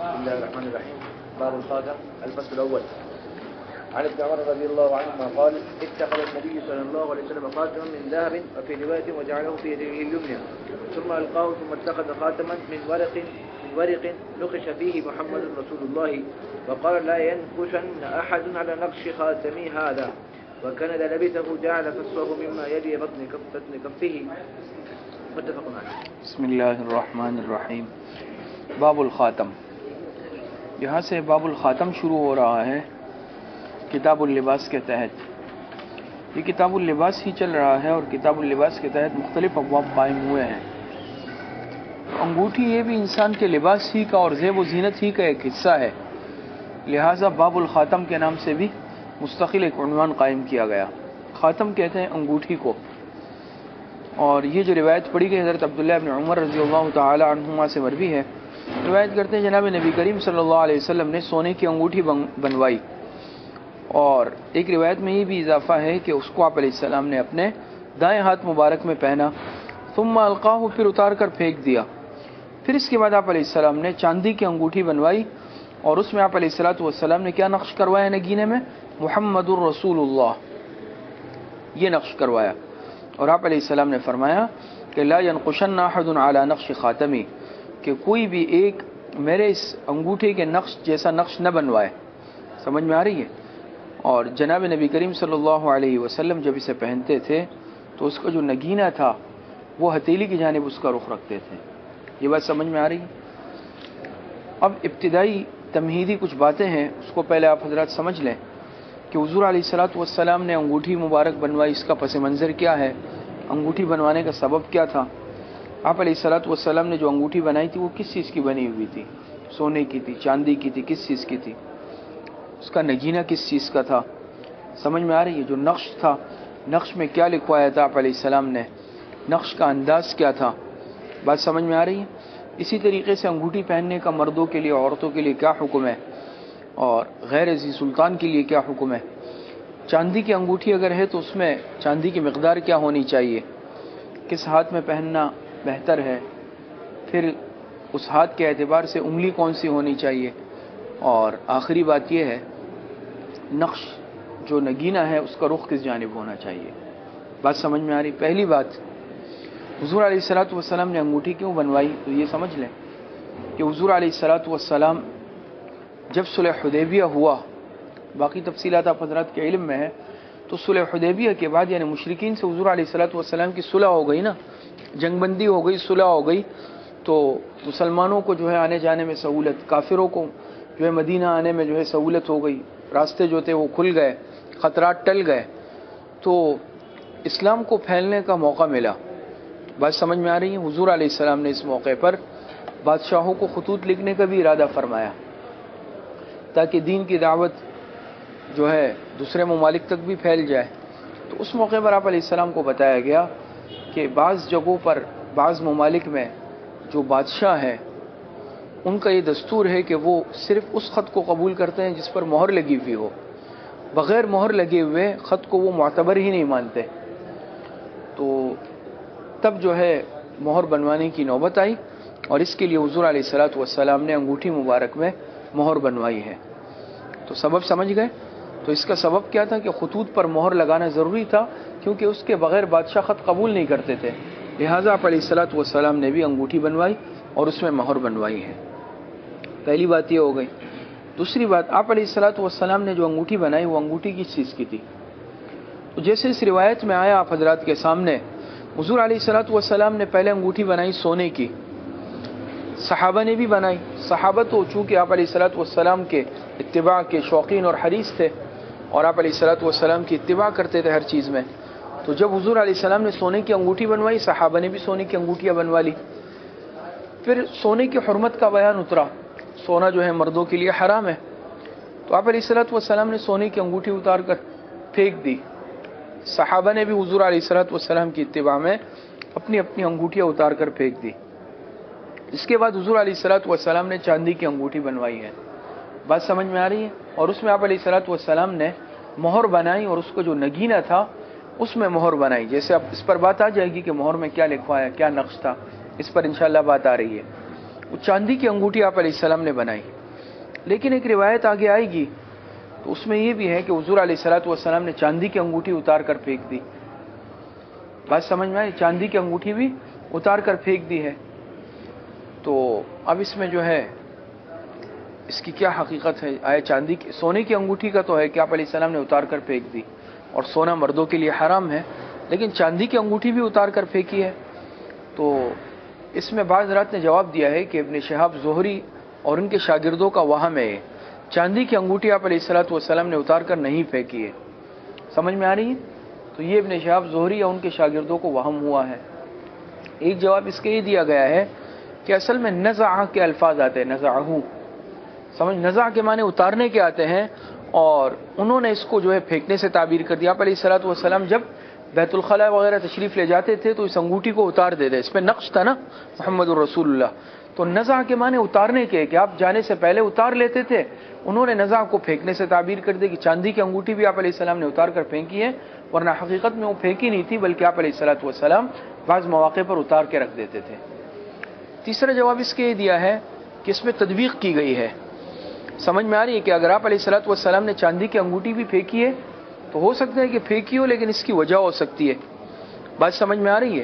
بسم الله الرحمن الرحيم. باب الخاتم. الفصل الأول. عن ابن عمر رضي الله عنهما قال: اتخذ النبي صلى الله عليه وسلم خاتما من ذهب وفي رواية وجعله في يده اليمنى ثم ألقاه ثم اتخذ خاتما من ورق نقش فيه محمد رسول الله وقال: لا ينقشن أحد على نقش خاتمي هذا، وكان إذا لبسه جعل فصه مما يلي بطن كفه. متفق عليه. بسم اللہ الرحمن الرحیم. باب الخاتم. یہاں سے باب الخاتم شروع ہو رہا ہے کتاب اللباس کے تحت. یہ کتاب اللباس ہی چل رہا ہے اور کتاب اللباس کے تحت مختلف ابواب قائم ہوئے ہیں. انگوٹھی یہ بھی انسان کے لباس ہی کا اور زیب و زینت ہی کا ایک حصہ ہے، لہٰذا باب الخاتم کے نام سے بھی مستقل ایک عنوان قائم کیا گیا. خاتم کہتے ہیں انگوٹھی کو. اور یہ جو روایت پڑھی گئی حضرت عبداللہ ابن عمر رضی اللہ تعالی عنہما سے مروی ہے. روایت کرتے ہیں جناب نبی کریم صلی اللہ علیہ وسلم نے سونے کی انگوٹھی بنوائی، اور ایک روایت میں یہ بھی اضافہ ہے کہ اس کو آپ علیہ السلام نے اپنے دائیں ہاتھ مبارک میں پہنا، ثم القاہ، پھر اتار کر پھینک دیا. پھر اس کے بعد آپ علیہ السلام نے چاندی کی انگوٹھی بنوائی اور اس میں آپ علیہ السلام نے کیا نقش کروایا نگینے میں؟ محمد الرسول اللہ، یہ نقش کروایا. اور آپ علیہ السلام نے فرمایا کہ لا ينقشن احد علی نقش خاتمی، کہ کوئی بھی ایک میرے اس انگوٹھے کے نقش جیسا نقش نہ بنوائے. سمجھ میں آ رہی ہے؟ اور جناب نبی کریم صلی اللہ علیہ وسلم جب اسے پہنتے تھے تو اس کا جو نگینہ تھا وہ ہتھیلی کی جانب اس کا رخ رکھتے تھے. یہ بات سمجھ میں آ رہی ہے؟ اب ابتدائی تمہیدی کچھ باتیں ہیں، اس کو پہلے آپ حضرات سمجھ لیں کہ حضور علیہ السلام نے انگوٹھی مبارک بنوائی، اس کا پس منظر کیا ہے، انگوٹھی بنوانے کا سبب کیا تھا. آپ علیہ السلام نے جو انگوٹھی بنائی تھی وہ کس چیز کی بنی ہوئی تھی؟ سونے کی تھی، چاندی کی تھی، کس چیز کی تھی؟ اس کا نگینہ کس چیز کا تھا؟ سمجھ میں آ رہی ہے؟ جو نقش تھا، نقش میں کیا لکھوایا تھا آپ علیہ السلام نے، نقش کا انداز کیا تھا؟ بات سمجھ میں آ رہی ہے؟ اسی طریقے سے انگوٹھی پہننے کا مردوں کے لیے، عورتوں کے لیے کیا حکم ہے، اور غیر ذی سلطان کے لیے کیا حکم ہے. چاندی کی انگوٹھی اگر ہے تو اس میں چاندی کی مقدار کیا ہونی چاہیے، کس ہاتھ میں پہننا بہتر ہے، پھر اس ہاتھ کے اعتبار سے انگلی کون سی ہونی چاہیے، اور آخری بات یہ ہے نقش جو نگینہ ہے اس کا رخ کس جانب ہونا چاہیے. بات سمجھ میں آ رہی؟ پہلی بات، حضور علیہ السلام نے انگوٹھی کیوں بنوائی؟ تو یہ سمجھ لیں کہ حضور علیہ السلام جب صلح حدیبیہ ہوا، باقی تفصیلات آپ حضرات کے علم میں ہے، تو صلح حدیبیہ کے بعد یعنی مشرکین سے حضور علیہ السلام کی صلح ہو گئی نا، جنگ بندی ہو گئی، صلح ہو گئی، تو مسلمانوں کو جو ہے آنے جانے میں سہولت، کافروں کو جو ہے مدینہ آنے میں جو ہے سہولت ہو گئی، راستے جو تھے وہ کھل گئے، خطرات ٹل گئے، تو اسلام کو پھیلنے کا موقع ملا. بات سمجھ میں آ رہی ہے؟ حضور علیہ السلام نے اس موقع پر بادشاہوں کو خطوط لکھنے کا بھی ارادہ فرمایا تاکہ دین کی دعوت جو ہے دوسرے ممالک تک بھی پھیل جائے. تو اس موقع پر آپ علیہ السلام کو بتایا گیا کہ بعض جگہوں پر، بعض ممالک میں جو بادشاہ ہیں ان کا یہ دستور ہے کہ وہ صرف اس خط کو قبول کرتے ہیں جس پر مہر لگی ہوئی ہو، بغیر مہر لگے ہوئے خط کو وہ معتبر ہی نہیں مانتے. تو تب جو ہے مہر بنوانے کی نوبت آئی، اور اس کے لیے حضور علیہ السلام نے انگوٹھی مبارک میں مہر بنوائی ہے. تو سبب سمجھ گئے؟ تو اس کا سبب کیا تھا کہ خطوط پر مہر لگانا ضروری تھا، کیونکہ اس کے بغیر بادشاہ خط قبول نہیں کرتے تھے. لہٰذا آپ علیہ السلام نے بھی انگوٹھی بنوائی اور اس میں مہر بنوائی ہے. پہلی بات یہ ہو گئی. دوسری بات، آپ علیہ السلام نے جو انگوٹھی بنائی وہ انگوٹھی کس چیز کی تھی؟ تو جیسے اس روایت میں آیا آپ حضرات کے سامنے، حضور علیہ السلام نے پہلے انگوٹھی بنائی سونے کی، صحابہ نے بھی بنائی. صحابہ تو چونکہ آپ علیہ السلام کے اتباع کے شوقین اور حریص تھے اور آپ علیہ السلام کی اتباع کرتے تھے ہر چیز میں، تو جب حضور علیہ السلام نے سونے کی انگوٹھی بنوائی، صحابہ نے بھی سونے کی انگوٹھیاں بنوا لی. پھر سونے کی حرمت کا بیان اترا، سونا جو ہے مردوں کے لیے حرام ہے، تو آپ علیہ السلام نے سونے کی انگوٹھی اتار کر پھینک دی. صحابہ نے بھی حضور علیہ السلام کی اتباع میں اپنی اپنی انگوٹھیاں اتار کر پھینک دی. اس کے بعد حضور علیہ السلام نے چاندی کی انگوٹھی بنوائی ہے. بات سمجھ میں آ رہی ہے؟ اور اس میں آپ علیہ السلام نے مہر بنائی اور اس کو جو نگینہ تھا اس میں مہر بنائی. جیسے اب اس پر بات آ جائے گی کہ مہر میں کیا لکھوایا، کیا نقش تھا، اس پر انشاءاللہ بات آ رہی ہے. وہ چاندی کی انگوٹھی آپ علیہ السلام نے بنائی. لیکن ایک روایت آگے آئے گی تو اس میں یہ بھی ہے کہ حضور علیہ الصلوۃ والسلام نے چاندی کی انگوٹھی اتار کر پھینک دی. بات سمجھ میں آئی؟ چاندی کی انگوٹھی بھی اتار کر پھینک دی ہے. تو اب اس میں جو ہے اس کی کیا حقیقت ہے؟ آیا چاندی کی سونے کی انگوٹھی کا تو ہے کہ آپ علیہ السلام نے اتار کر پھینک دی اور سونا مردوں کے لیے حرام ہے، لیکن چاندی کی انگوٹھی بھی اتار کر پھینکی ہے. تو اس میں بعض حضرات نے جواب دیا ہے کہ ابن شہاب زہری اور ان کے شاگردوں کا وہم ہے، چاندی کی انگوٹھی آپ علیہ الصلوۃ والسلام نے اتار کر نہیں پھینکی ہے. سمجھ میں آ رہی ہے؟ تو یہ ابن شہاب زہری یا ان کے شاگردوں کو وہم ہوا ہے. ایک جواب اس کے یہ دیا گیا ہے کہ اصل میں نزع کے الفاظ آتے ہیں، نزعہ، سمجھ، نزع کے معنی اتارنے کے آتے ہیں، اور انہوں نے اس کو جو ہے پھینکنے سے تعبیر کر دیا. آپ علیہ الصلوۃ والسلام جب بیت الخلاء وغیرہ تشریف لے جاتے تھے تو اس انگوٹھی کو اتار دیتے، اس پہ نقش تھا نا محمد الرسول اللہ. تو نزع کے معنی اتارنے کے کہ آپ جانے سے پہلے اتار لیتے تھے، انہوں نے نزع کو پھینکنے سے تعبیر کر دی کہ چاندی کی انگوٹھی بھی آپ علیہ السلام نے اتار کر پھینکی ہے، ورنہ حقیقت میں وہ پھینکی نہیں تھی بلکہ آپ علیہ الصلوۃ والسلام بعض مواقع پر اتار کے رکھ دیتے تھے. تیسرا جواب اس کے یہ دیا ہے کہ اس میں تدویق کی گئی ہے. سمجھ میں آ رہی ہے کہ اگر آپ علیہ الصلوۃ والسلام نے چاندی کی انگوٹھی بھی پھینکی ہے تو ہو سکتا ہے کہ پھینکی ہو لیکن اس کی وجہ ہو سکتی ہے. بات سمجھ میں آ رہی ہے؟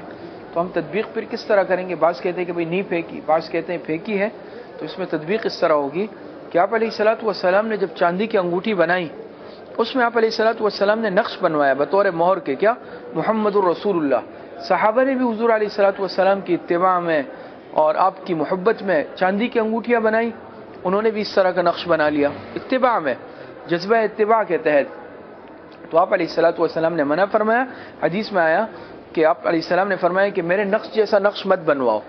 تو ہم تدویق پھر کس طرح کریں گے؟ بعض کہتے ہیں کہ بھئی نہیں پھینکی، بعض کہتے ہیں پھینکی ہے. تو اس میں تدویق اس طرح ہوگی کہ آپ علیہ الصلوۃ والسلام نے جب چاندی کی انگوٹھی بنائی اس میں آپ علیہ الصلوۃ والسلام نے نقش بنوایا بطور مہر کے، کیا؟ محمد الرسول اللہ. صحابہ نے بھی حضور علیہ الصلوۃ والسلام کی اتباع میں اور آپ کی محبت میں چاندی کی انگوٹھیاں بنائی، انہوں نے بھی اس طرح کا نقش بنا لیا اتباع میں، جذبہ اتباع کے تحت. تو آپ علیہ الصلوۃ والسلام نے منع فرمایا. حدیث میں آیا کہ آپ علیہ السلام نے فرمایا کہ میرے نقش جیسا نقش مت بنواؤ،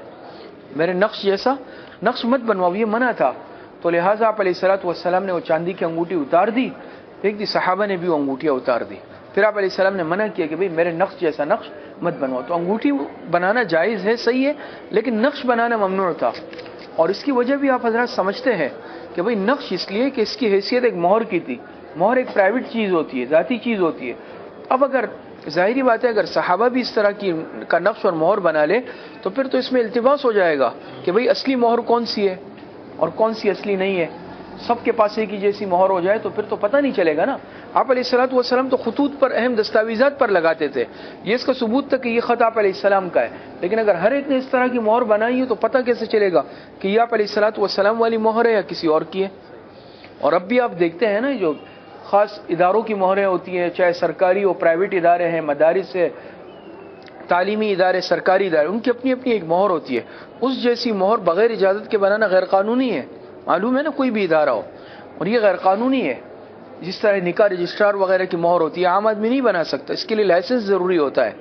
میرے نقش جیسا نقش مت بنواؤ، یہ منع تھا. تو لہٰذا آپ علیہ الصلوۃ والسلام نے وہ چاندی کی انگوٹھی اتار دی، پھینک دی. صحابہ نے بھی وہ انگوٹھیاں اتار دی. پھر آپ علیہ السلام نے منع کیا کہ بھئی میرے نقش جیسا نقش مت بنواؤ. تو انگوٹھی بنانا جائز ہے، صحیح ہے، لیکن نقش بنانا ممنوع تھا. اور اس کی وجہ بھی آپ حضرات سمجھتے ہیں کہ بھئی نقش اس لیے کہ اس کی حیثیت ایک مہر کی تھی. مہر ایک پرائیویٹ چیز ہوتی ہے، ذاتی چیز ہوتی ہے. اب اگر ظاہری بات ہے اگر صحابہ بھی اس طرح کا نقش اور مہر بنا لے تو پھر تو اس میں التباس ہو جائے گا کہ بھئی اصلی مہر کون سی ہے اور کون سی اصلی نہیں ہے. سب کے پاس ایک ہی جیسی مہر ہو جائے تو پھر تو پتہ نہیں چلے گا نا. آپ علیہ الصلوۃ والسلام تو خطوط پر اہم دستاویزات پر لگاتے تھے، یہ اس کا ثبوت تھا کہ یہ خط آپ علیہ السلام کا ہے. لیکن اگر ہر ایک نے اس طرح کی مہر بنائی ہے تو پتہ کیسے چلے گا کہ یہ آپ علیہ الصلوۃ والسلام والی مہر ہے یا کسی اور کی ہے. اور اب بھی آپ دیکھتے ہیں نا جو خاص اداروں کی مہریں ہوتی ہیں، چاہے سرکاری اور پرائیویٹ ادارے ہیں، مدارس ہے، تعلیمی ادارے، سرکاری ادارے، ان کی اپنی اپنی ایک مہر ہوتی ہے. اس جیسی مہر بغیر اجازت کے بنانا غیر قانونی ہے. معلوم ہے نا، کوئی بھی ادارہ ہو اور یہ غیر قانونی ہے. جس طرح نکاح رجسٹرار وغیرہ کی مہر ہوتی ہے عام آدمی نہیں بنا سکتا، اس کے لیے لائسنس ضروری ہوتا ہے.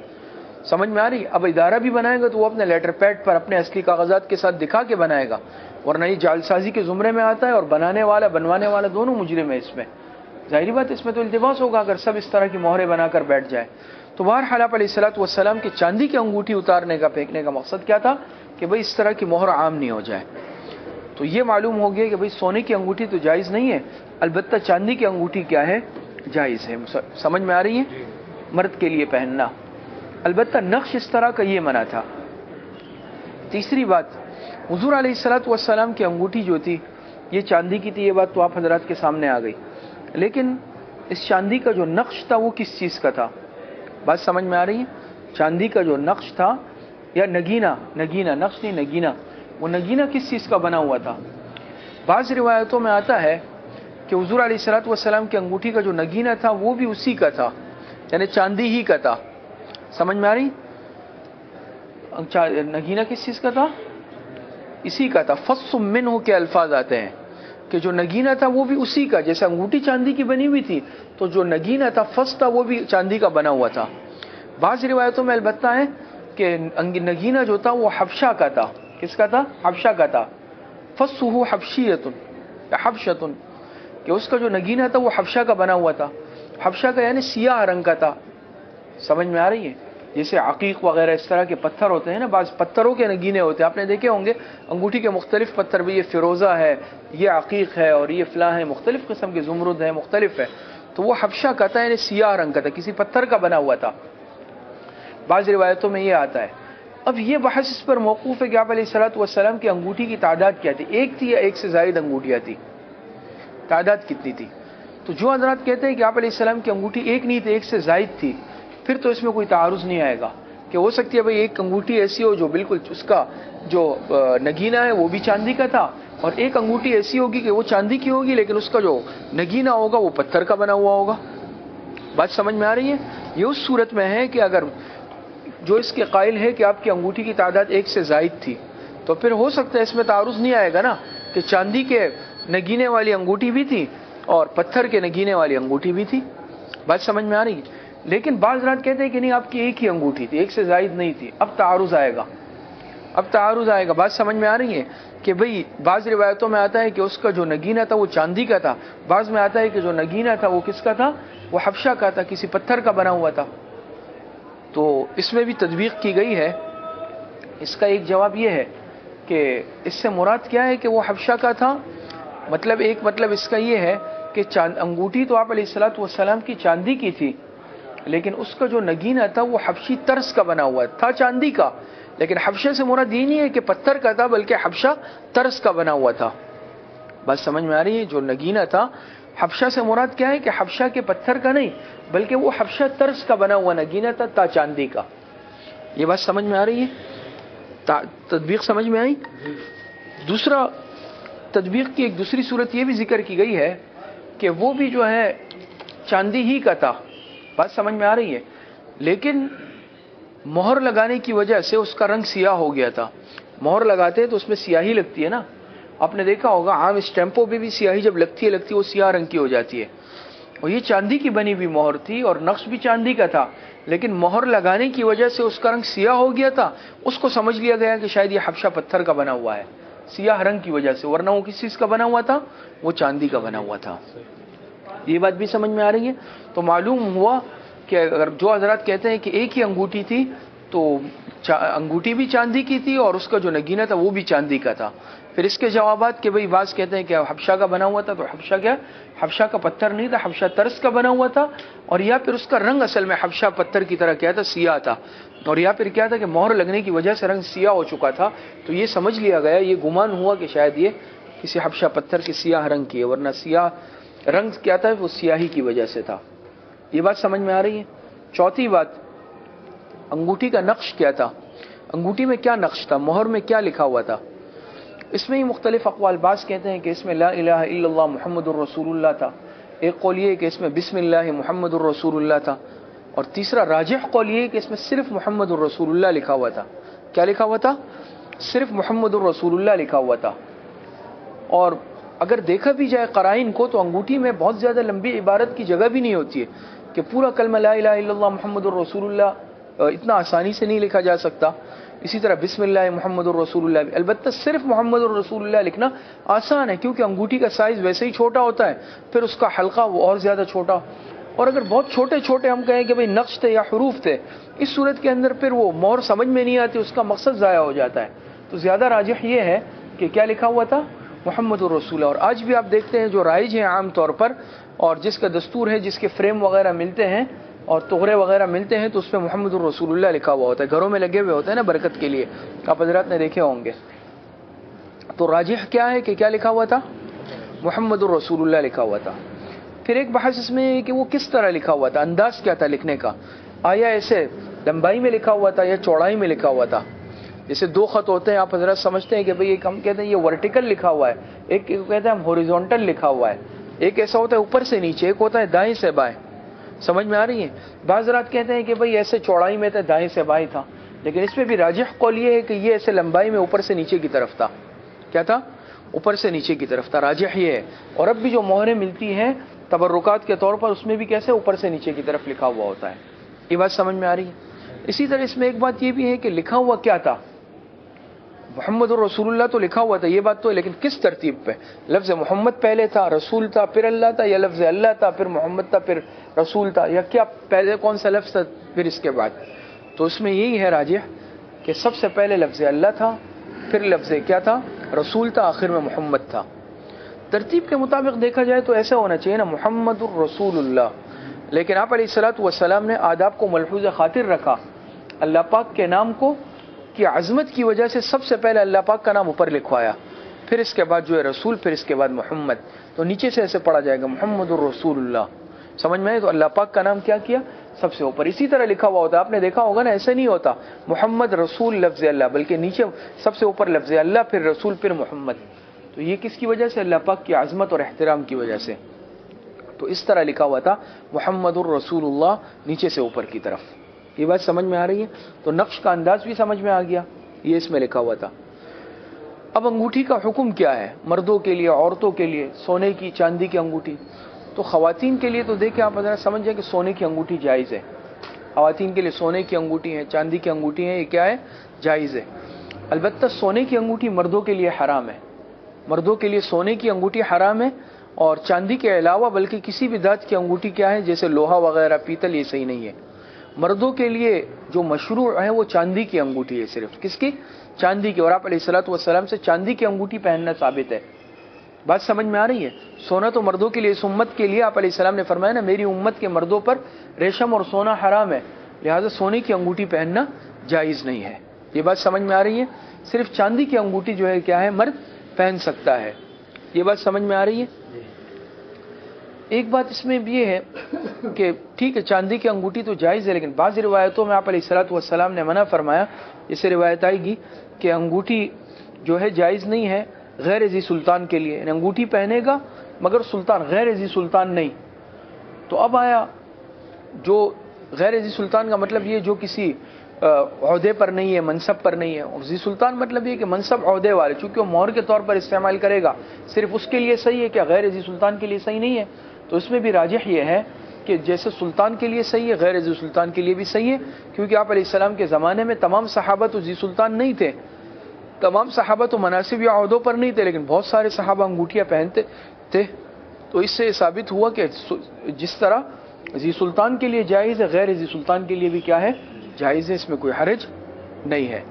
سمجھ میں آ رہی؟ اب ادارہ بھی بنائے گا تو وہ اپنے لیٹر پیڈ پر اپنے اصلی کاغذات کے ساتھ دکھا کے بنائے گا، ورنہ یہ جعلسازی کے زمرے میں آتا ہے اور بنانے والا بنوانے والا دونوں مجرم ہے. اس میں ظاہری بات اس میں تو التباس ہوگا اگر سب اس طرح کی مہریں بنا کر بیٹھ جائے. تو بہرحال آپ علیہ الصلوۃ والسلام کی چاندی کی انگوٹھی اتارنے کا، پھینکنے کا مقصد کیا تھا کہ بھئی اس طرح کی مہر عام نہیں ہو جائے. تو یہ معلوم ہو گیا کہ بھئی سونے کی انگوٹھی تو جائز نہیں ہے، البتہ چاندی کی انگوٹھی کیا ہے؟ جائز ہے. سمجھ میں آ رہی ہے؟ مرد کے لیے پہننا، البتہ نقش اس طرح کا یہ منع تھا. تیسری بات، حضور علیہ الصلوۃ والسلام کی انگوٹھی جو تھی یہ چاندی کی تھی، یہ بات تو آپ حضرات کے سامنے آ گئی. لیکن اس چاندی کا جو نقش تھا وہ کس چیز کا تھا؟ بات سمجھ میں آ رہی ہے؟ چاندی کا جو نقش تھا یا نگینہ نقش نہیں، نگینہ، وہ نگینہ کس چیز کا بنا ہوا تھا؟ بعض روایتوں میں آتا ہے کہ حضور علیہ الصلوۃ والسلام کی انگوٹھی کا جو نگینہ تھا وہ بھی اسی کا تھا، یعنی چاندی ہی کا تھا. سمجھ میں آ رہی؟ نگینہ کس چیز کا تھا؟ اسی کا تھا. فص منہ کے الفاظ آتے ہیں کہ جو نگینہ تھا وہ بھی اسی کا، جیسے انگوٹھی چاندی کی بنی ہوئی تھی تو جو نگینہ تھا، فص تھا، وہ بھی چاندی کا بنا ہوا تھا. بعض روایتوں میں البتہ ہے کہ نگینہ جو تھا وہ حبشہ کا تھا. کس کا تھا؟ حبشہ کا تھا. فصہ حبشیۃ یا حبشۃ، کہ اس کا جو نگینہ تھا وہ حبشہ کا بنا ہوا تھا. حبشہ کا یعنی سیاہ رنگ کا تھا. سمجھ میں آ رہی ہے؟ جیسے عقیق وغیرہ اس طرح کے پتھر ہوتے ہیں نا، بعض پتھروں کے نگینے ہوتے ہیں، آپ نے دیکھے ہوں گے انگوٹھی کے مختلف پتھر بھی، یہ فیروزہ ہے، یہ عقیق ہے اور یہ فلاں ہے، مختلف قسم کے زمرد ہیں، مختلف ہے. تو وہ حبشہ کا تھا، یعنی سیاہ رنگ کا تھا، کسی پتھر کا بنا ہوا تھا. بعض روایتوں میں یہ آتا ہے اب یہ بحث اس پر موقوف ہے کہ آپ علیہ الصلوۃ والسلام کی انگوٹھی کی تعداد کیا تھی، ایک تھی یا ایک سے زائد انگوٹھیاں تھی، تعداد کتنی تھی؟ تو جو حضرات کہتے ہیں کہ آپ علیہ السلام کی انگوٹھی ایک نہیں تھی، ایک سے زائد تھی، پھر تو اس میں کوئی تعارض نہیں آئے گا کہ ہو سکتی ہے بھئی ایک انگوٹھی ایسی ہو جو بالکل اس کا جو نگینہ ہے وہ بھی چاندی کا تھا، اور ایک انگوٹھی ایسی ہوگی کہ وہ چاندی کی ہوگی لیکن اس کا جو نگینہ ہوگا وہ پتھر کا بنا ہوا ہوگا۔ بات سمجھ میں آ رہی ہے؟ یہ اس صورت میں ہے کہ اگر جو اس کے قائل ہے کہ آپ کی انگوٹھی کی تعداد ایک سے زائد تھی تو پھر ہو سکتا ہے اس میں تعارض نہیں آئے گا نا کہ چاندی کے نگینے والی انگوٹھی بھی تھی اور پتھر کے نگینے والی انگوٹھی بھی تھی۔ بات سمجھ میں آ رہی ہے؟ لیکن بعض رات کہتے ہیں کہ نہیں آپ کی ایک ہی انگوٹھی تھی، ایک سے زائد نہیں تھی، اب تعارض آئے گا، اب تعارض آئے گا۔ بات سمجھ میں آ رہی ہے کہ بھئی بعض روایتوں میں آتا ہے کہ اس کا جو نگینہ تھا وہ چاندی کا تھا، بعض میں آتا ہے کہ جو نگینہ تھا وہ کس کا تھا، وہ حبشہ کا تھا، کسی پتھر کا بنا ہوا تھا۔ تو اس میں بھی تطبیق کی گئی ہے۔ اس کا ایک جواب یہ ہے کہ اس سے مراد کیا ہے کہ وہ حبشہ کا تھا، مطلب ایک مطلب اس کا یہ ہے کہ انگوٹھی تو آپ علیہ الصلوۃ والسلام کی چاندی کی تھی لیکن اس کا جو نگینہ تھا وہ حبشی طرز کا بنا ہوا تھا، چاندی کا، لیکن حبشہ سے مراد یہ نہیں ہے کہ پتھر کا تھا بلکہ حبشہ طرز کا بنا ہوا تھا۔ بات سمجھ میں آ رہی ہے؟ جو نگینہ تھا حبشہ سے مراد کیا ہے کہ حبشہ کے پتھر کا نہیں بلکہ وہ حبشہ طرز کا بنا ہوا نگینہ تھا چاندی کا۔ یہ بات سمجھ میں آ رہی ہے؟ تطبیق سمجھ میں آئی؟ دوسرا تطبیق کی ایک دوسری صورت یہ بھی ذکر کی گئی ہے کہ وہ بھی جو ہے چاندی ہی کا تھا، بات سمجھ میں آ رہی ہے، لیکن مہر لگانے کی وجہ سے اس کا رنگ سیاہ ہو گیا تھا۔ مہر لگاتے ہیں تو اس میں سیاہی لگتی ہے نا، آپ نے دیکھا ہوگا عام اسٹیمپوں پہ بھی سیاہی جب لگتی ہے وہ سیاہ رنگ کی ہو جاتی ہے، اور یہ چاندی کی بنی ہوئی مہر تھی اور نقش بھی چاندی کا تھا، لیکن مہر لگانے کی وجہ سے اس کا رنگ سیاہ ہو گیا تھا۔ اس کو سمجھ لیا گیا کہ شاید یہ حبشہ پتھر کا بنا ہوا ہے سیاہ رنگ کی وجہ سے، ورنہ وہ کس چیز کا بنا ہوا تھا، وہ چاندی کا بنا ہوا تھا۔ یہ بات بھی سمجھ میں آ رہی ہے؟ تو معلوم ہوا کہ اگر جو حضرات کہتے ہیں کہ ایک ہی انگوٹھی تھی تو انگوٹھی بھی چاندی کی تھی اور اس کا جو نگینہ تھا وہ بھی چاندی کا تھا۔ پھر اس کے جوابات کہ بھئی بعض کہتے ہیں کہ حبشہ کا بنا ہوا تھا، تو حبشہ کیا، حبشہ کا پتھر نہیں تھا، حبشہ طرز کا بنا ہوا تھا، اور یا پھر اس کا رنگ اصل میں حبشہ پتھر کی طرح کیا تھا، سیاہ تھا، اور یا پھر کیا تھا کہ مہر لگنے کی وجہ سے رنگ سیاہ ہو چکا تھا، تو یہ سمجھ لیا گیا، یہ گمان ہوا کہ شاید یہ کسی حبشہ پتھر کے سیاہ رنگ کی ہے، ورنہ سیاہ رنگ کیا تھا، وہ سیاہی کی وجہ سے تھا۔ یہ بات سمجھ میں آ رہی ہے؟ چوتھی بات، انگوٹھی کا نقش کیا تھا، انگوٹھی میں کیا نقش تھا، مہر میں کیا لکھا ہوا تھا؟ اس میں ہی مختلف اقوال، بعض کہتے ہیں کہ اس میں لا الہ الا اللہ محمد الرسول اللہ تھا، ایک قول یہ ہے کہ اس میں بسم اللہ محمد الرسول اللہ تھا، اور تیسرا راجح قول یہ ہے کہ اس میں صرف محمد الرسول اللہ لکھا ہوا تھا۔ کیا لکھا ہوا تھا؟ صرف محمد الرسول اللہ لکھا ہوا تھا۔ اور اگر دیکھا بھی جائے قرائن کو تو انگوٹھی میں بہت زیادہ لمبی عبارت کی جگہ بھی نہیں ہوتی ہے کہ پورا کلمہ لا الہ الا اللہ محمد الرسول اللہ اتنا آسانی سے نہیں لکھا جا سکتا۔ اسی طرح بسم اللہ محمد الرسول اللہ بھی، البتہ صرف محمد الرسول اللہ لکھنا آسان ہے کیونکہ انگوٹھی کا سائز ویسے ہی چھوٹا ہوتا ہے، پھر اس کا حلقہ وہ اور زیادہ چھوٹا، اور اگر بہت چھوٹے چھوٹے ہم کہیں کہ بھئی نقش تھے یا حروف تھے، اس صورت کے اندر پھر وہ مہر سمجھ میں نہیں آتی، اس کا مقصد ضائع ہو جاتا ہے۔ تو زیادہ راجح یہ ہے کہ کیا لکھا ہوا تھا، محمد الرسول۔ اور آج بھی آپ دیکھتے ہیں جو رائج ہیں عام طور پر، اور جس کا دستور ہے، جس کے فریم وغیرہ ملتے ہیں اور تغرے وغیرہ ملتے ہیں، تو اس پہ محمد الرسول اللہ لکھا ہوا ہوتا ہے، گھروں میں لگے ہوئے ہوتے ہیں نا برکت کے لیے، آپ حضرات نے دیکھے ہوں گے۔ تو راجح کیا ہے کہ کیا لکھا ہوا تھا، محمد الرسول اللہ لکھا ہوا تھا۔ پھر ایک بحث اس میں ہے کہ وہ کس طرح لکھا ہوا تھا، انداز کیا تھا لکھنے کا، آیا ایسے لمبائی میں لکھا ہوا تھا یا چوڑائی میں لکھا ہوا تھا؟ جیسے دو خط ہوتے ہیں، آپ حضرات سمجھتے ہیں کہ بھئی ایک ہم کہتے ہیں یہ ورٹیکل لکھا ہوا ہے، ایک کہتے ہیں ہم ہاریزونٹل لکھا ہوا ہے، ایک ایسا ہوتا ہے اوپر سے نیچے، ایک ہوتا ہے دائیں سے بائیں، سمجھ میں آ رہی ہے؟ بعض حضرات کہتے ہیں کہ بھئی ایسے چوڑائی میں تھا، دائیں سے بائیں تھا، لیکن اس میں بھی راجح قول یہ ہے کہ یہ ایسے لمبائی میں اوپر سے نیچے کی طرف تھا۔ کیا تھا؟ اوپر سے نیچے کی طرف تھا، راجح یہ ہے۔ اور اب بھی جو مہریں ملتی ہیں تبرکات کے طور پر، اس میں بھی کیسے اوپر سے نیچے کی طرف لکھا ہوا ہوتا ہے۔ یہ بات سمجھ میں آ رہی ہے؟ اسی طرح اس میں ایک بات یہ بھی ہے کہ لکھا ہوا کیا تھا، محمد الرسول اللہ تو لکھا ہوا تھا، یہ بات تو ہے، لیکن کس ترتیب پہ، لفظ محمد پہلے تھا، رسول تھا، پھر اللہ تھا، یا لفظ اللہ تھا پھر محمد تھا پھر رسول تھا، یا کیا پہلے کون سا لفظ تھا پھر اس کے بعد؟ تو اس میں یہی ہے راجح کہ سب سے پہلے لفظ اللہ تھا، پھر لفظ کیا تھا، رسول تھا، آخر میں محمد تھا۔ ترتیب کے مطابق دیکھا جائے تو ایسا ہونا چاہیے نا، محمد الرسول اللہ، لیکن آپ علیہ الصلوۃ والسلام نے آداب کو ملحوظ خاطر رکھا، اللہ پاک کے نام کو کی عظمت کی وجہ سے سب سے پہلے اللہ پاک کا نام اوپر لکھوایا، پھر اس کے بعد جو ہے رسول، پھر اس کے بعد محمد. تو نیچے سے ایسے پڑھا جائے گا محمد الرسول اللہ. سمجھ میں آئے؟ تو اللہ پاک کا نام کیا کیا؟ سب سے اوپر. اسی طرح لکھا ہوا ہوتا ہے، آپ نے دیکھا ہوگا نا، ایسے نہیں ہوتا محمد رسول لفظ اللہ، بلکہ نیچے سب سے اوپر لفظ اللہ، پھر رسول، پھر محمد. تو یہ کس کی وجہ سے؟ اللہ پاک کی عظمت اور احترام کی وجہ سے. تو اس طرح لکھا ہوا تھا محمد الرسول اللہ نیچے سے اوپر کی طرف. یہ بات سمجھ میں آ رہی ہے؟ تو نقش کا انداز بھی سمجھ میں آ گیا، یہ اس میں لکھا ہوا تھا. اب انگوٹھی کا حکم کیا ہے مردوں کے لیے، عورتوں کے لیے؟ سونے کی، چاندی کی انگوٹھی. تو خواتین کے لیے تو دیکھیں آپ ذرا سمجھ جائیں کہ سونے کی انگوٹھی جائز ہے. خواتین کے لیے سونے کی انگوٹھی ہیں، چاندی کی انگوٹھی ہیں، یہ کیا ہے؟ جائز ہے. البتہ سونے کی انگوٹھی مردوں کے لیے حرام ہے. مردوں کے لیے سونے کی انگوٹھی حرام ہے، اور چاندی کے علاوہ بلکہ کسی بھی دھات کی انگوٹھی کیا ہے، جیسے لوہا وغیرہ، پیتل، یہ صحیح نہیں ہے. مردوں کے لیے جو مشروع ہے وہ چاندی کی انگوٹھی ہے، صرف کس کی؟ چاندی کی. اور آپ علیہ الصلوۃ والسلام سے چاندی کی انگوٹھی پہننا ثابت ہے. بات سمجھ میں آ رہی ہے؟ سونا تو مردوں کے لیے، اس امت کے لیے آپ علیہ السلام نے فرمایا نا میری امت کے مردوں پر ریشم اور سونا حرام ہے، لہذا سونے کی انگوٹھی پہننا جائز نہیں ہے. یہ بات سمجھ میں آ رہی ہے؟ صرف چاندی کی انگوٹھی جو ہے کیا ہے، مرد پہن سکتا ہے. یہ بات سمجھ میں آ رہی ہے؟ ایک بات اس میں بھی یہ ہے کہ ٹھیک ہے چاندی کی انگوٹھی تو جائز ہے، لیکن بعض روایتوں میں آپ علیہ الصلوۃ والسلام نے منع فرمایا. اسے روایت آئے گی کہ انگوٹھی جو ہے جائز نہیں ہے غیر ذی سلطان کے لیے، یعنی انگوٹھی پہنے گا مگر سلطان، غیر ذی سلطان نہیں. تو اب آیا جو غیر ذی سلطان کا مطلب یہ جو کسی عہدے پر نہیں ہے، منصب پر نہیں ہے. اور ذی سلطان مطلب یہ کہ منصب، عہدے والے، چونکہ وہ مہر کے طور پر استعمال کرے گا، صرف اس کے لیے صحیح ہے، کیا غیر ذی سلطان کے لیے صحیح نہیں ہے؟ تو اس میں بھی راجح یہ ہے کہ جیسے سلطان کے لیے صحیح ہے، غیر ذی سلطان کے لیے بھی صحیح ہے، کیونکہ آپ علیہ السلام کے زمانے میں تمام صحابہ تو ذی سلطان نہیں تھے، تمام صحابہ تو مناصب یا عہدوں پر نہیں تھے، لیکن بہت سارے صحابہ انگوٹھیاں پہنتے تھے. تو اس سے ثابت ہوا کہ جس طرح ذی سلطان کے لیے جائز ہے، غیر ذی سلطان کے لیے بھی کیا ہے؟ جائز ہے، اس میں کوئی حرج نہیں ہے.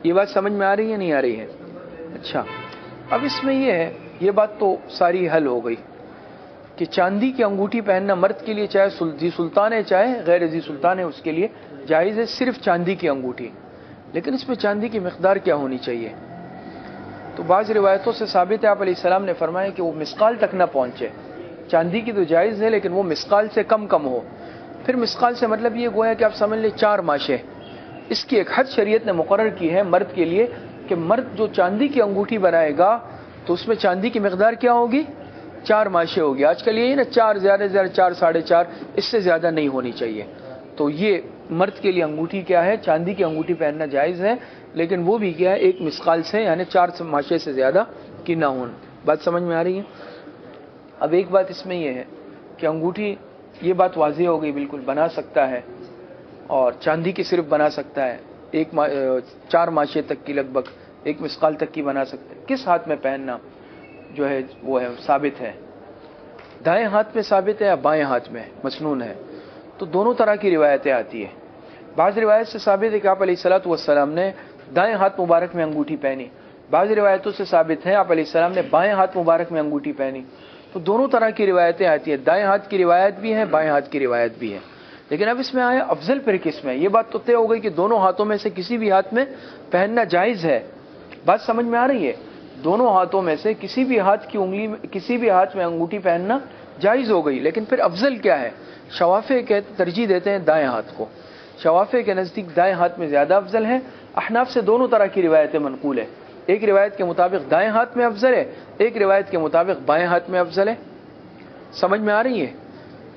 یہ بات سمجھ میں آ رہی ہے نہیں آ رہی ہے؟ اچھا، اب اس میں یہ ہے، یہ بات تو ساری حل ہو گئی کہ چاندی کی انگوٹھی پہننا مرد کے لیے چاہے ذی سلطان ہے چاہے غیر ذی سلطان ہے اس کے لیے جائز ہے، صرف چاندی کی انگوٹھی. لیکن اس میں چاندی کی مقدار کیا ہونی چاہیے؟ تو بعض روایتوں سے ثابت ہے آپ علیہ السلام نے فرمایا کہ وہ مسقال تک نہ پہنچے. چاندی کی تو جائز ہے لیکن وہ مسقال سے کم ہو. پھر مسقال سے مطلب یہ گویا کہ آپ سمجھ لیں 4 ماشے. اس کی ایک حد شریعت نے مقرر کی ہے مرد کے لیے کہ مرد جو چاندی کی انگوٹھی بنائے گا تو اس میں چاندی کی مقدار کیا ہوگی؟ 4 ماشے ہوگی. آج کل یہی نا 4 زیادہ سے زیادہ 4 ساڑھے 4، اس سے زیادہ نہیں ہونی چاہیے. تو یہ مرد کے لیے انگوٹھی کیا ہے؟ چاندی کی انگوٹھی پہننا جائز ہے، لیکن وہ بھی کیا ہے؟ 1 مسقال سے، یعنی 4 ماشے سے زیادہ کی نہ ہون. بات سمجھ میں آ رہی ہے؟ اب ایک بات اس میں یہ ہے کہ انگوٹھی، یہ بات واضح ہو گئی بالکل، بنا سکتا ہے، اور چاندی کی صرف بنا سکتا ہے 4 ماشے تک کی، لگ بھگ 1 مسقال تک کی بنا سکتا ہے. کس ہاتھ میں پہننا جو ہے وہ ہے ثابت ہے؟ دائیں ہاتھ میں ثابت ہے یا بائیں ہاتھ میں مسنون ہے؟ تو دونوں طرح کی روایتیں آتی ہیں. بعض روایت سے ثابت ہے کہ آپ علیہ الصلوۃ والسلام نے دائیں ہاتھ مبارک میں انگوٹھی پہنی. بعض روایتوں سے ثابت ہے آپ علیہ السلام نے بائیں ہاتھ مبارک میں انگوٹھی پہنی. تو دونوں طرح کی روایتیں آتی ہیں، دائیں ہاتھ کی روایت بھی ہے، بائیں ہاتھ کی روایت بھی ہے. لیکن اب اس میں آیا افضل پھر کس میں؟ یہ بات تو طے ہو گئی کہ دونوں ہاتھوں میں سے کسی بھی ہاتھ میں پہننا جائز ہے. بات سمجھ میں آ رہی ہے؟ دونوں ہاتھوں میں سے کسی بھی ہاتھ کی انگلی میں، کسی بھی ہاتھ میں انگوٹھی پہننا جائز ہو گئی. لیکن پھر افضل کیا ہے؟ شوافع کے ترجیح دیتے ہیں دائیں ہاتھ کو. شوافع کے نزدیک دائیں ہاتھ میں زیادہ افضل ہے. احناف سے دونوں طرح کی روایتیں منقول ہیں. ایک روایت کے مطابق دائیں ہاتھ میں افضل ہے، ایک روایت کے مطابق بائیں ہاتھ میں افضل ہے. سمجھ میں آ رہی ہے؟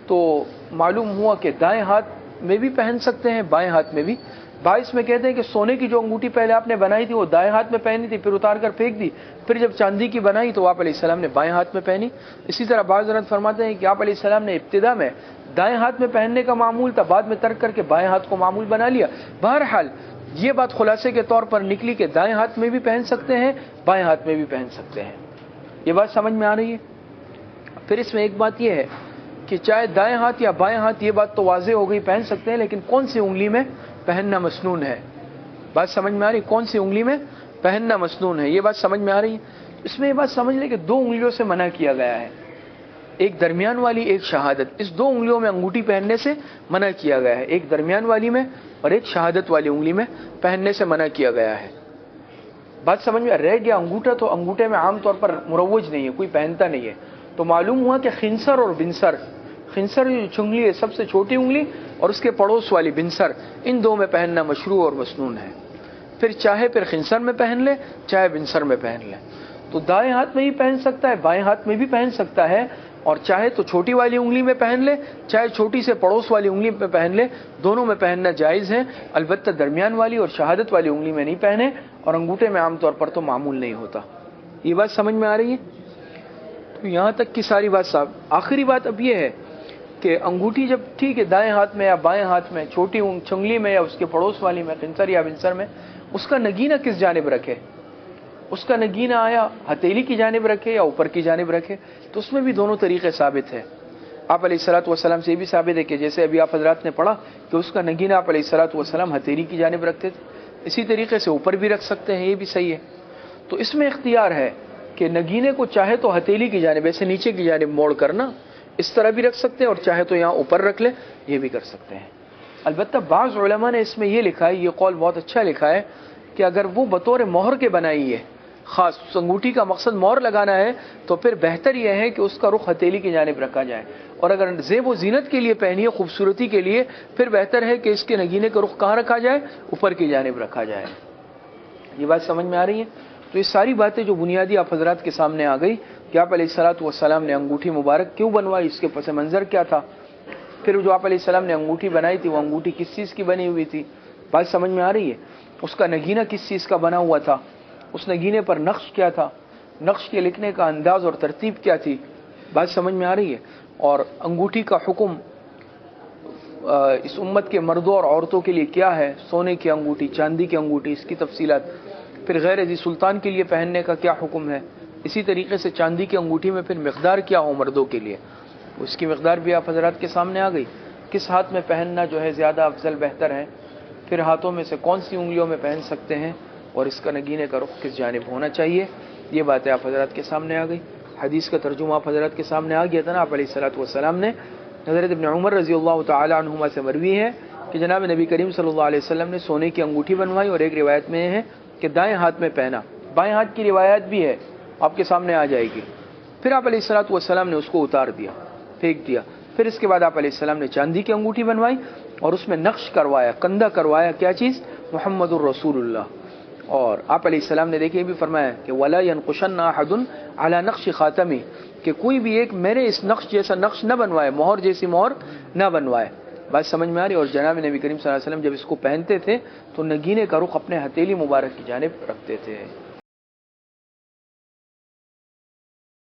تو معلوم ہوا کہ دائیں ہاتھ میں بھی پہن سکتے ہیں، بائیں ہاتھ میں بھی. باعث میں کہتے ہیں کہ سونے کی جو انگوٹھی پہلے آپ نے بنائی تھی وہ دائیں ہاتھ میں پہنی تھی، پھر اتار کر پھینک دی، پھر جب چاندی کی بنائی تو آپ علیہ السلام نے بائیں ہاتھ میں پہنی. اسی طرح بعض حضرات فرماتے ہیں کہ آپ علیہ السلام نے ابتدا میں دائیں ہاتھ میں پہننے کا معمول تھا، بعد میں ترک کر کے بائیں ہاتھ کو معمول بنا لیا. بہرحال یہ بات خلاصے کے طور پر نکلی کہ دائیں ہاتھ میں بھی پہن سکتے ہیں، بائیں ہاتھ میں بھی پہن سکتے ہیں. یہ بات سمجھ میں آ رہی ہے؟ پھر اس میں ایک بات یہ ہے کہ چاہے دائیں ہاتھ یا بائیں ہاتھ، یہ بات تو واضح ہو گئی پہن سکتے ہیں، لیکن کون سی انگلی میں پہننا مسنون ہے؟ بات سمجھ میں آ رہی ہے؟ کون سی انگلی میں پہننا مسنون ہے، یہ بات سمجھ میں آ رہی ہے؟ اس میں یہ بات سمجھ لیں کہ 2 انگلیوں سے منع کیا گیا ہے. ایک درمیان والی ایک شہادت، اس دو انگلیوں میں انگوٹھی پہننے سے منع کیا گیا ہے، ایک درمیان والی میں اور ایک شہادت والی انگلی میں پہننے سے منع کیا گیا ہے۔ بات سمجھ میں رہ گیا؟ انگوٹھا تو انگوٹھے میں عام طور پر مروج نہیں ہے، کوئی پہنتا نہیں ہے، تو معلوم ہوا کہ خنصر اور بنصر، خنصر جو چنگلی ہے سب سے چھوٹی انگلی اور اس کے پڑوس والی بنصر، ان دو میں پہننا مشروع اور مسنون ہے۔ پھر چاہے پھر خنصر میں پہن لے چاہے بنصر میں پہن لے، تو دائیں ہاتھ میں بھی پہن سکتا ہے، بائیں ہاتھ میں بھی پہن سکتا ہے، اور چاہے تو چھوٹی والی انگلی میں پہن لے چاہے چھوٹی سے پڑوس والی انگلی میں پہن لے، دونوں میں پہننا جائز ہے، البتہ درمیان والی اور شہادت والی انگلی میں نہیں پہنے، اور انگوٹھے میں عام طور پر تو معمول نہیں ہوتا۔ یہ بات سمجھ میں آ رہی ہے؟ تو یہاں تک کی ساری بات صاحب، آخری بات اب یہ ہے کہ انگوٹھی جب ٹھیک ہے دائیں ہاتھ میں یا بائیں ہاتھ میں، چھوٹی چنگلی میں یا اس کے پڑوس والی میں، خنصر یا بنصر میں، اس کا نگینہ کس جانب رکھے؟ اس کا نگینہ آیا ہتھیلی کی جانب رکھے یا اوپر کی جانب رکھے؟ تو اس میں بھی دونوں طریقے ثابت ہے۔ آپ علیہ الصلوۃ والسلام سے یہ بھی ثابت ہے کہ جیسے ابھی آپ حضرات نے پڑھا کہ اس کا نگینہ آپ علیہ الصلوۃ والسلام ہتھیلی کی جانب رکھتے تھے، اسی طریقے سے اوپر بھی رکھ سکتے ہیں، یہ بھی صحیح ہے۔ تو اس میں اختیار ہے کہ نگینے کو چاہے تو ہتھیلی کی جانب ایسے نیچے کی جانب موڑ کرنا، اس طرح بھی رکھ سکتے ہیں، اور چاہے تو یہاں اوپر رکھ لے، یہ بھی کر سکتے ہیں۔ البتہ بعض علماء نے اس میں یہ لکھا ہے، یہ قول بہت اچھا لکھا ہے کہ اگر وہ بطور مہر کے بنائی ہے، خاص انگوٹھی کا مقصد مہر لگانا ہے، تو پھر بہتر یہ ہے کہ اس کا رخ ہتھیلی کی جانب رکھا جائے، اور اگر زیب و زینت کے لیے پہنی ہے، خوبصورتی کے لیے، پھر بہتر ہے کہ اس کے نگینے کا رخ کہاں رکھا جائے؟ اوپر کی جانب رکھا جائے۔ یہ بات سمجھ میں آ رہی ہے؟ تو یہ ساری باتیں جو بنیادی آپ حضرات کے سامنے آ گئی کہ آپ علیہ الصلوۃ والسلام نے انگوٹھی مبارک کیوں بنوائی، اس کے پس منظر کیا تھا، پھر جو آپ علیہ السلام نے انگوٹھی بنائی تھی وہ انگوٹھی کس چیز کی بنی ہوئی تھی، بات سمجھ میں آ رہی ہے؟ اس کا نگینہ کس چیز کا بنا ہوا تھا، اس نگینے پر نقش کیا تھا، نقش کے لکھنے کا انداز اور ترتیب کیا تھی، بات سمجھ میں آ رہی ہے؟ اور انگوٹھی کا حکم اس امت کے مردوں اور عورتوں کے لیے کیا ہے، سونے کی انگوٹھی، چاندی کی انگوٹھی، اس کی تفصیلات، پھر غیر ذی سلطان کے لیے پہننے کا کیا حکم ہے، اسی طریقے سے چاندی کی انگوٹھی میں پھر مقدار کیا ہو مردوں کے لیے، اس کی مقدار بھی آپ حضرات کے سامنے آ گئی، کس ہاتھ میں پہننا جو ہے زیادہ افضل بہتر ہے، پھر ہاتھوں میں سے کون سی انگلیوں میں پہن سکتے ہیں، اور اس کا نگینے کا رخ کس جانب ہونا چاہیے، یہ باتیں آپ حضرات کے سامنے آ گئی۔ حدیث کا ترجمہ آپ حضرات کے سامنے آ گیا تھا نا، آپ علیہ الصلوۃ والسلام نے حضرت ابن عمر رضی اللہ تعالی عنہما سے مروی ہے کہ جناب نبی کریم صلی اللہ علیہ وسلم نے سونے کی انگوٹھی بنوائی، اور ایک روایت میں ہے کہ دائیں ہاتھ میں پہنا، بائیں ہاتھ کی روایت بھی ہے، آپ کے سامنے آ جائے گی۔ پھر آپ علیہ الصلوۃ والسلام نے اس کو اتار دیا، پھینک دیا۔ پھر اس کے بعد آپ علیہ السلام نے چاندی کی انگوٹھی بنوائی اور اس میں نقش کروایا، کندہ کروایا، کیا چیز؟ محمد الرسول اللہ۔ اور آپ علیہ السلام نے دیکھیے بھی فرمایا کہ ولا ينقشن احد على نقش خاتمی، کہ کوئی بھی ایک میرے اس نقش جیسا نقش نہ بنوائے، مہر جیسی مہر نہ بنوائے، بات سمجھ میں آ رہی ہے؟ اور جناب نبی کریم صلی اللہ علیہ وسلم جب اس کو پہنتے تھے تو نگینے کا رخ اپنے ہتھیلی مبارک کی جانب رکھتے تھے۔